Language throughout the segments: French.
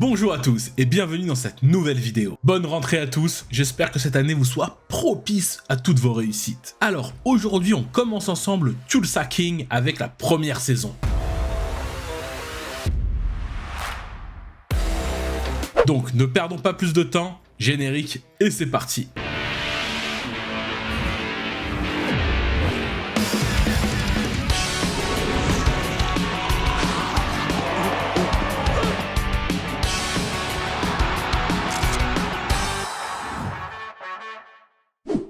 Bonjour à tous et bienvenue dans cette nouvelle vidéo. Bonne rentrée à tous, j'espère que cette année vous soit propice à toutes vos réussites. Alors aujourd'hui on commence ensemble Tulsa King avec la première saison. Donc ne perdons pas plus de temps, générique et c'est parti.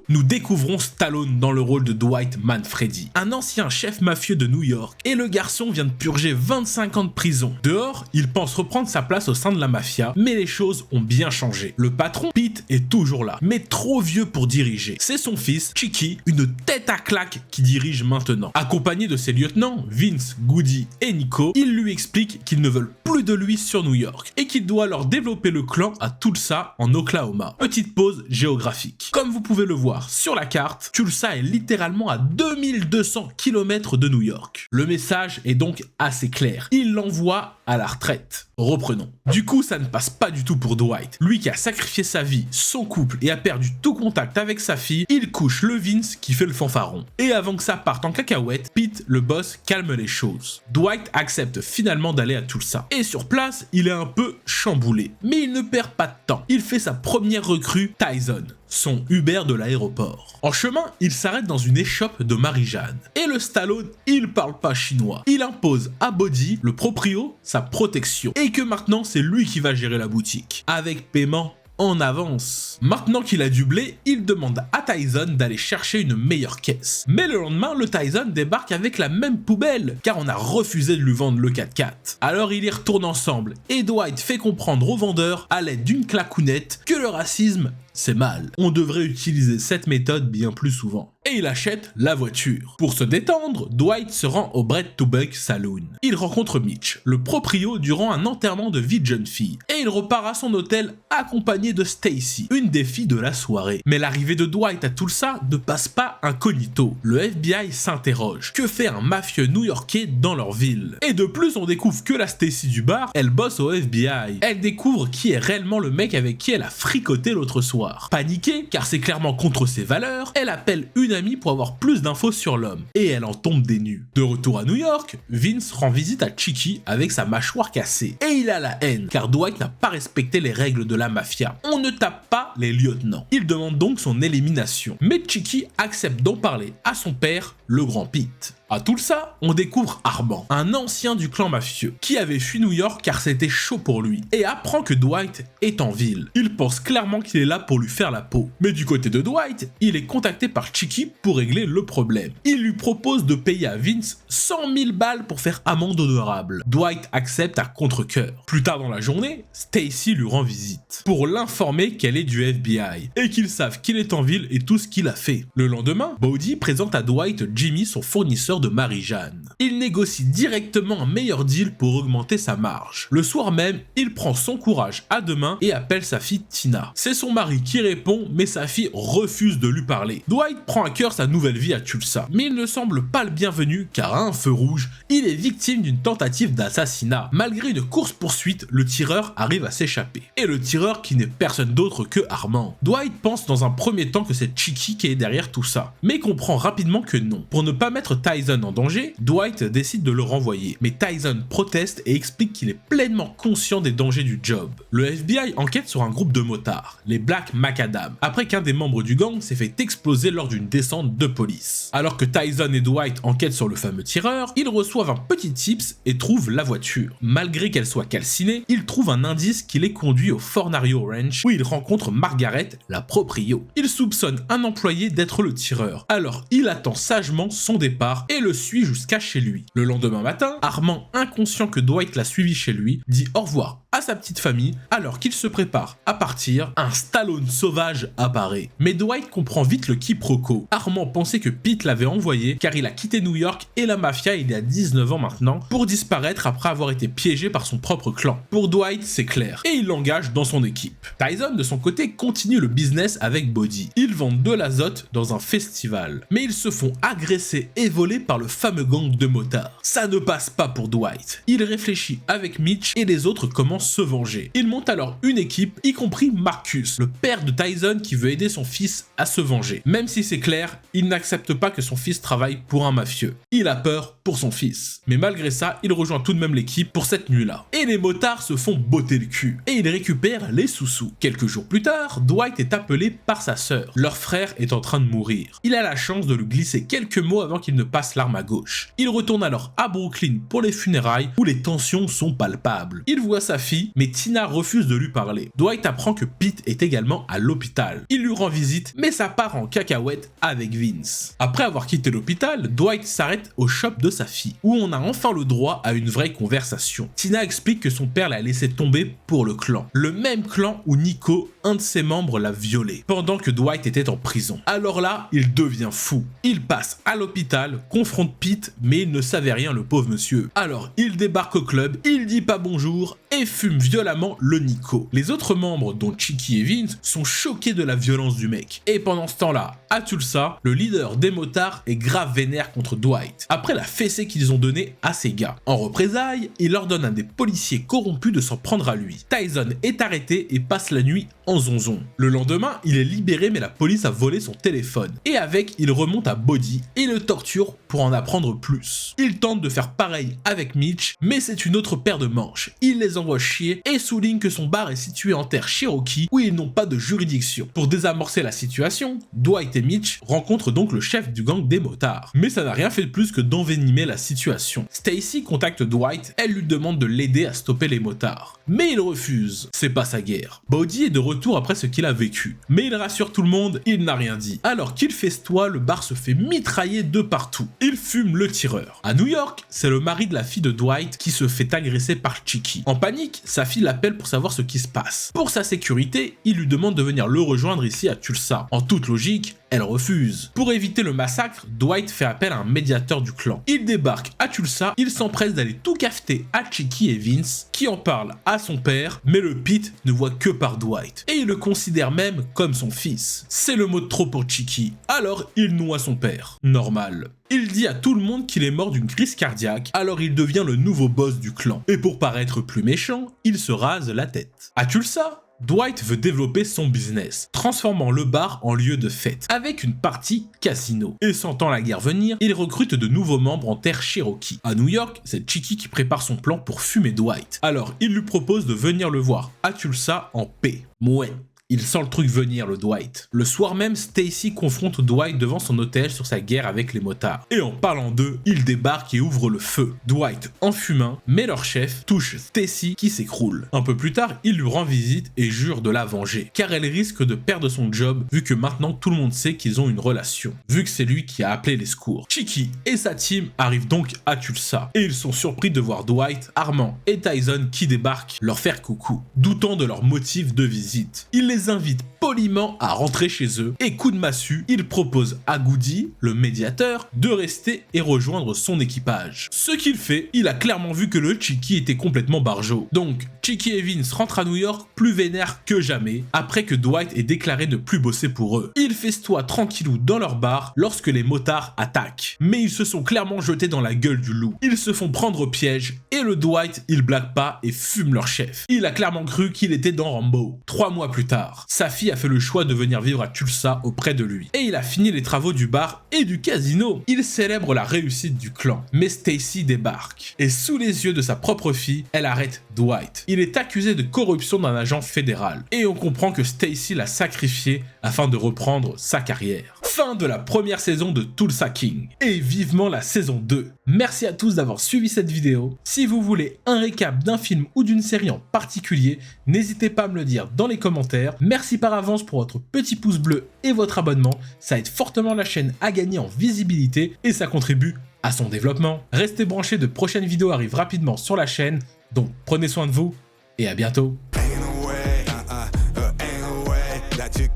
Nous découvrons Stallone dans le rôle de Dwight Manfredi, un ancien chef mafieux de New York, et le garçon vient de purger 25 ans de prison. Dehors, il pense reprendre sa place au sein de la mafia, mais les choses ont bien changé. Le patron, Pete, est toujours là, mais trop vieux pour diriger. C'est son fils, Chicky, une tête à claque, qui dirige maintenant. Accompagné de ses lieutenants, Vince, Goody et Nico, il lui explique qu'ils ne veulent plus de lui sur New York, et qu'il doit leur développer le clan à Tulsa, en Oklahoma. Petite pause géographique. Comme vous pouvez le voir sur la carte, Tulsa est littéralement à 2200 km de New York. Le message est donc assez clair. Il l'envoie à la retraite. Reprenons. Du coup, ça ne passe pas du tout pour Dwight. Lui qui a sacrifié sa vie, son couple et a perdu tout contact avec sa fille, il couche le Vince qui fait le fanfaron. Et avant que ça parte en cacahuète, Pete, le boss, calme les choses. Dwight accepte finalement d'aller à Tulsa. Et sur place, il est un peu chamboulé. Mais il ne perd pas de temps. Il fait sa première recrue, Tyson, son Uber de l'aéroport. En chemin, il s'arrête dans une échoppe de Marie-Jeanne. Et le Stallone, il parle pas chinois. Il impose à Body, le proprio, sa protection. Et que maintenant, c'est lui qui va gérer la boutique. Avec paiement en avance. Maintenant qu'il a du blé, il demande à Tyson d'aller chercher une meilleure caisse. Mais le lendemain, le Tyson débarque avec la même poubelle, car on a refusé de lui vendre le 4x4. Alors il y retourne ensemble, et Dwight fait comprendre au vendeur, à l'aide d'une claquounette, que le racisme, c'est mal. On devrait utiliser cette méthode bien plus souvent. Et il achète la voiture. Pour se détendre, Dwight se rend au Bread to Buck Saloon. Il rencontre Mitch, le proprio, durant un enterrement de vie de jeune fille. Et il repart à son hôtel accompagné de Stacy, une des filles de la soirée. Mais l'arrivée de Dwight à Tulsa ne passe pas incognito. Le FBI s'interroge. Que fait un mafieux new-yorkais dans leur ville? Et de plus, on découvre que la Stacy du bar, elle bosse au FBI. Elle découvre qui est réellement le mec avec qui elle a fricoté l'autre soir. Paniquée, car c'est clairement contre ses valeurs, elle appelle une amie pour avoir plus d'infos sur l'homme, et elle en tombe des nues. De retour à New York, Vince rend visite à Chicky avec sa mâchoire cassée, et il a la haine, car Dwight n'a pas respecté les règles de la mafia. On ne tape pas les lieutenants. Il demande donc son élimination, mais Chicky accepte d'en parler à son père, le grand Pete. À Tulsa, on découvre Armand, un ancien du clan mafieux, qui avait fui New York car c'était chaud pour lui, et apprend que Dwight est en ville. Il pense clairement qu'il est là pour lui faire la peau. Mais du côté de Dwight, il est contacté par Chicky pour régler le problème. Il lui propose de payer à Vince 100 000 balles pour faire amende honorable. Dwight accepte à contre-cœur. Plus tard dans la journée, Stacy lui rend visite, pour l'informer qu'elle est du FBI, et qu'ils savent qu'il est en ville et tout ce qu'il a fait. Le lendemain, Body présente à Dwight Jimmy, son fournisseur de Marie-Jeanne. Il négocie directement un meilleur deal pour augmenter sa marge. Le soir même, il prend son courage à deux mains et appelle sa fille Tina. C'est son mari qui répond, mais sa fille refuse de lui parler. Dwight prend à cœur sa nouvelle vie à Tulsa, mais il ne semble pas le bienvenu car à un feu rouge, il est victime d'une tentative d'assassinat. Malgré une course-poursuite, le tireur arrive à s'échapper. Et le tireur qui n'est personne d'autre que Armand. Dwight pense dans un premier temps que c'est Chicky qui est derrière tout ça, mais comprend rapidement que non. Pour ne pas mettre Tyson en danger, Dwight décide de le renvoyer, mais Tyson proteste et explique qu'il est pleinement conscient des dangers du job. Le FBI enquête sur un groupe de motards, les Black Macadam, après qu'un des membres du gang s'est fait exploser lors d'une descente de police. Alors que Tyson et Dwight enquêtent sur le fameux tireur, ils reçoivent un petit tips et trouvent la voiture. Malgré qu'elle soit calcinée, ils trouvent un indice qui les conduit au Fornario Ranch où ils rencontrent Margaret, la proprio. Ils soupçonnent un employé d'être le tireur, alors il attend sagement son départ et le suit jusqu'à chez lui. Le lendemain matin, Armand, inconscient que Dwight l'a suivi chez lui, dit au revoir à sa petite famille. Alors qu'il se prépare à partir, un Stallone sauvage apparaît. Mais Dwight comprend vite le quiproquo. Armand pensait que Pete l'avait envoyé car il a quitté New York et la mafia il y a 19 ans maintenant pour disparaître après avoir été piégé par son propre clan. Pour Dwight, c'est clair et il l'engage dans son équipe. Tyson de son côté continue le business avec Body. Ils vendent de l'azote dans un festival, mais ils se font agresser et voler par le fameux gang de motards. Ça ne passe pas pour Dwight. Il réfléchit avec Mitch et les autres commencent se venger. Il monte alors une équipe, y compris Marcus, le père de Tyson qui veut aider son fils à se venger. Même si c'est clair, il n'accepte pas que son fils travaille pour un mafieux. Il a peur pour son fils. Mais malgré ça, il rejoint tout de même l'équipe pour cette nuit-là. Et les motards se font botter le cul. Et ils récupèrent les sous-sous. Quelques jours plus tard, Dwight est appelé par sa sœur. Leur frère est en train de mourir. Il a la chance de lui glisser quelques mots avant qu'il ne passe l'arme à gauche. Il retourne alors à Brooklyn pour les funérailles où les tensions sont palpables. Il voit sa fille, mais Tina refuse de lui parler. Dwight apprend que Pete est également à l'hôpital. Il lui rend visite, mais ça part en cacahuète avec Vince. Après avoir quitté l'hôpital, Dwight s'arrête au shop de sa fille, où on a enfin le droit à une vraie conversation. Tina explique que son père l'a laissé tomber pour le clan. Le même clan où Nico, un de ses membres, l'a violé, pendant que Dwight était en prison. Alors là, il devient fou. Il passe à l'hôpital, confronte Pete, mais il ne savait rien le pauvre monsieur. Alors, il débarque au club, il dit pas bonjour, et fume violemment le Nico. Les autres membres, dont Chicky et Vince, sont choqués de la violence du mec. Et pendant ce temps-là, à Tulsa, le leader des motards est grave vénère contre Dwight, après la fessée qu'ils ont donnée à ses gars. En représailles, il ordonne à des policiers corrompus de s'en prendre à lui. Tyson est arrêté et passe la nuit en zonzon. Le lendemain, il est libéré mais la police a volé son téléphone. Et avec, il remonte à Bodhi et le torture pour en apprendre plus. Il tente de faire pareil avec Mitch, mais c'est une autre paire de manches. Il les envoie chier et souligne que son bar est situé en terre Cherokee où ils n'ont pas de juridiction. Pour désamorcer la situation, Dwight et Mitch rencontrent donc le chef du gang des motards. Mais ça n'a rien fait de plus que d'envenimer la situation. Stacy contacte Dwight, elle lui demande de l'aider à stopper les motards. Mais il refuse, c'est pas sa guerre. Bodhi est de retour après ce qu'il a vécu. Mais il rassure tout le monde, il n'a rien dit. Alors qu'il festoie, le bar se fait mitrailler de partout. Il fume le tireur. À New York, c'est le mari de la fille de Dwight qui se fait agresser par Chicky. En panique, sa fille l'appelle pour savoir ce qui se passe. Pour sa sécurité, il lui demande de venir le rejoindre ici à Tulsa. En toute logique, elle refuse. Pour éviter le massacre, Dwight fait appel à un médiateur du clan. Il débarque à Tulsa, il s'empresse d'aller tout cafeter à Chicky et Vince, qui en parlent à son père, mais le Pete ne voit que par Dwight. Et il le considère même comme son fils. C'est le mot de trop pour Chicky, alors il noie son père. Normal. Il dit à tout le monde qu'il est mort d'une crise cardiaque, alors il devient le nouveau boss du clan. Et pour paraître plus méchant, il se rase la tête. À Tulsa, Dwight veut développer son business, transformant le bar en lieu de fête, avec une partie casino. Et sentant la guerre venir, il recrute de nouveaux membres en terre Cherokee. À New York, c'est Chicky qui prépare son plan pour fumer Dwight. Alors, il lui propose de venir le voir à Tulsa en paix. Mouais. Il sent le truc venir, le Dwight. Le soir même, Stacy confronte Dwight devant son hôtel sur sa guerre avec les motards. Et en parlant d'eux, il débarque et ouvre le feu. Dwight, en fumant, mais leur chef touche Stacy qui s'écroule. Un peu plus tard, il lui rend visite et jure de la venger, car elle risque de perdre son job vu que maintenant tout le monde sait qu'ils ont une relation, vu que c'est lui qui a appelé les secours. Chicky et sa team arrivent donc à Tulsa, et ils sont surpris de voir Dwight, Armand et Tyson qui débarquent leur faire coucou, doutant de leur motif de visite. Il les invite poliment à rentrer chez eux et coup de massue, il propose à Goody, le médiateur, de rester et rejoindre son équipage. Ce qu'il fait, il a clairement vu que le Chicky était complètement barjot. Donc, Chicky et Vince rentrent à New York plus vénères que jamais après que Dwight ait déclaré ne plus bosser pour eux. Ils festoient tranquillou dans leur bar lorsque les motards attaquent. Mais ils se sont clairement jetés dans la gueule du loup. Ils se font prendre au piège et le Dwight, il blague pas et fume leur chef. Il a clairement cru qu'il était dans Rambo. 3 mois plus tard, sa fille a fait le choix de venir vivre à Tulsa auprès de lui. Et il a fini les travaux du bar et du casino. Il célèbre la réussite du clan. Mais Stacy débarque. Et sous les yeux de sa propre fille, elle arrête Dwight. Il est accusé de corruption d'un agent fédéral. Et on comprend que Stacy l'a sacrifié afin de reprendre sa carrière. Fin de la première saison de Tulsa King. Et vivement la saison 2. Merci à tous d'avoir suivi cette vidéo. Si vous voulez un récap d'un film ou d'une série en particulier, n'hésitez pas à me le dire dans les commentaires. Merci par avance pour votre petit pouce bleu et votre abonnement. Ça aide fortement la chaîne à gagner en visibilité et ça contribue à son développement. Restez branchés, de prochaines vidéos arrivent rapidement sur la chaîne. Donc prenez soin de vous et à bientôt.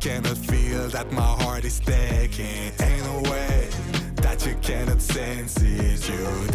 Cannot feel that my heart is taking. Ain't no way that you cannot sense it. You didn't